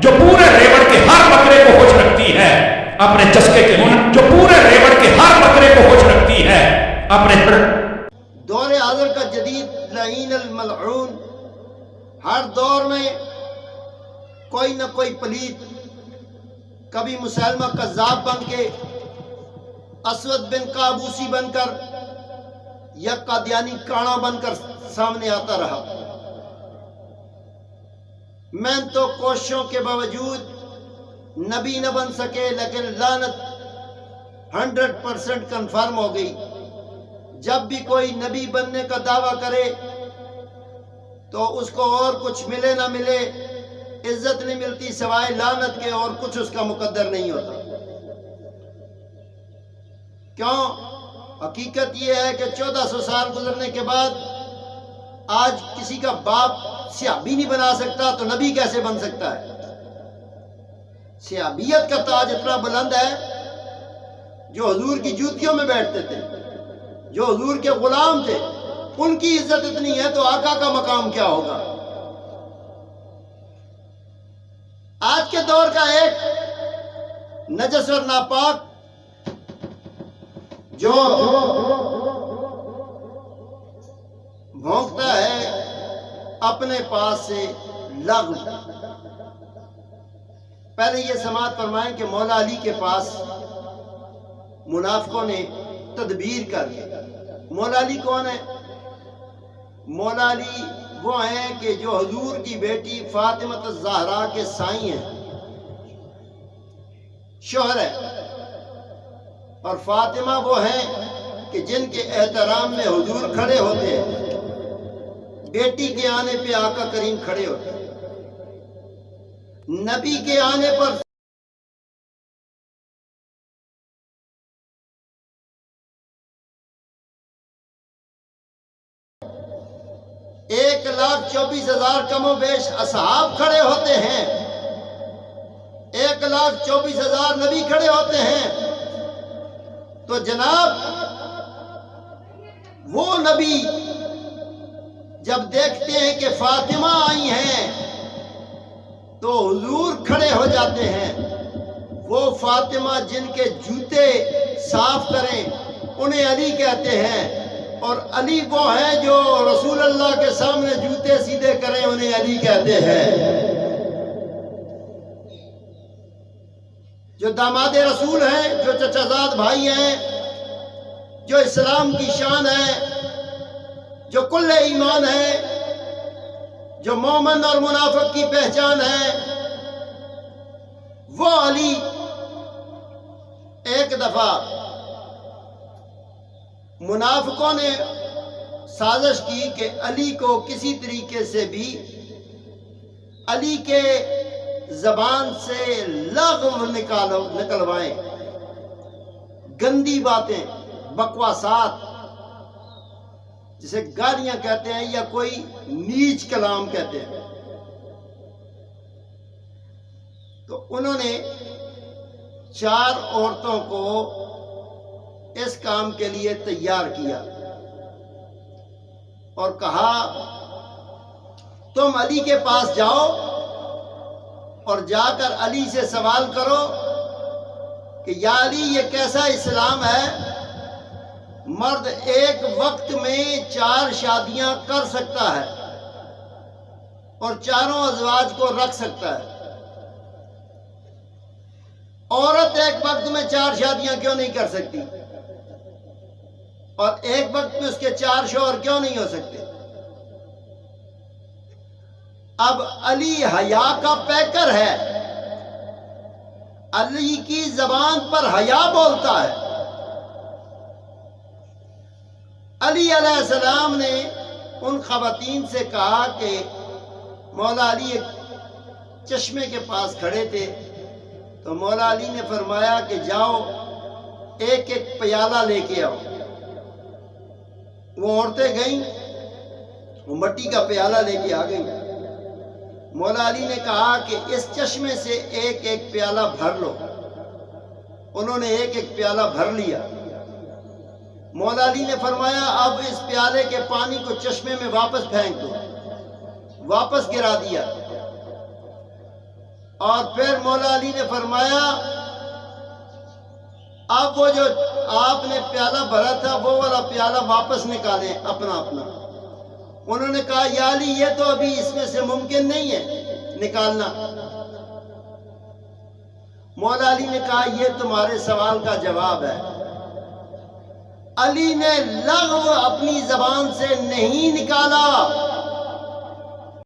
जो पूरे रेवड़ के हर बकरे को होश रखती है अपने चस्के के लिए, जो पूरे रेवड़ के हर बकरे को होश रखती है अपने दौर हाज़िर का जदीद लईन अल मलऊन, हर दौर में कोई न कोई पलीत, कभी मुसलमा कज़्ज़ाब बन के, असवद बिन काबूसी बनकर या कादियानी काना बनकर सामने आता रहा। मैं तो कोशिशों के बावजूद नबी न बन सके, लेकिन लानत 100% कन्फर्म हो गई। जब भी कोई नबी बनने का दावा करे तो उसको और कुछ मिले ना मिले, इज्जत नहीं मिलती सिवाय लानत के, और कुछ उसका मुकद्दर नहीं होता। क्यों? हकीकत यह है कि 1400 साल गुजरने के बाद आज किसी का बाप सहाबी नहीं बना सकता, तो नबी कैसे बन सकता है? सहाबियत का ताज इतना बुलंद है, जो हुजूर की जूतियों में बैठते थे, जो हुजूर के गुलाम थे, उनकी इज्जत इतनी है, तो आका का मकाम क्या होगा? आज के दौर का एक नजस और नापाक जो भौंकता है अपने पास से लग़्व। पहले ये समाअत फरमाएं कि मौला अली के पास मुनाफिकों ने तदबीर कर ली। मौला अली कौन है? मौला अली वो हैं कि जो हुजूर की बेटी फातिमा ज़हरा के साई हैं, शोहर है, और फातिमा वो हैं कि जिनके एहतराम में हुजूर खड़े होते हैं, बेटी के आने पे आका करीम खड़े होते हैं, नबी के आने पर एक 1,24,000 कमो बेश असहाब खड़े होते हैं, 1,24,000 नबी खड़े होते हैं। तो जनाब वो नबी जब देखते हैं कि फातिमा आई हैं तो हुजूर खड़े हो जाते हैं। वो फातिमा जिनके जूते साफ करें उन्हें अली कहते हैं, और अली वो हैं जो रसूल अल्लाह के सामने जूते सीधे करें उन्हें अली कहते हैं। जो दामाद रसूल हैं, जो चचाजाद भाई हैं, जो इस्लाम की शान है, जो कुल्ले ईमान है, जो मोमिन और मुनाफिक की पहचान है, वो अली। एक दफा मुनाफिकों ने साजिश की कि अली को किसी तरीके से भी अली के जबान से लग़्व निकलवाएं, गंदी बातें, बकवासात, जिसे गालियां कहते हैं या कोई नीच कलाम कहते हैं। तो उन्होंने 4 औरतों को इस काम के लिए तैयार किया और कहा, तुम अली के पास जाओ और जाकर अली से सवाल करो कि या अली, ये कैसा इस्लाम है? मर्द एक वक्त में 4 शादियां कर सकता है और चारों अज़वाज को रख सकता है। औरत एक वक्त में 4 शादियां क्यों नहीं कर सकती? और एक वक्त में उसके 4 शौहर क्यों नहीं हो सकते? अब अली हया का पैकर है, अली की जबान पर हया बोलता है। अली अलैहिस्सलाम ने उन ख़वातीन से कहा कि मौला अली एक चश्मे के पास खड़े थे, तो मौला अली ने फरमाया कि जाओ एक एक प्याला लेके आओ। वो औरतें गईं, वो मिट्टी का प्याला लेके आ गई। मौला अली ने कहा कि इस चश्मे से एक एक प्याला भर लो। उन्होंने एक एक प्याला भर लिया। मौला अली ने फरमाया, अब इस प्याले के पानी को चश्मे में वापस फेंक दो। वापस गिरा दिया। اور پھر مولا علی نے فرمایا اب وہ جو آپ نے پیالہ بھرا تھا وہ والا پیالہ واپس نکالیں اپنا اپنا. انہوں نے کہا یا علی یہ تو ابھی اس میں سے ممکن نہیں ہے نکالنا. مولا علی نے کہا یہ تمہارے سوال کا جواب ہے. علی نے لغو اپنی زبان سے نہیں نکالا.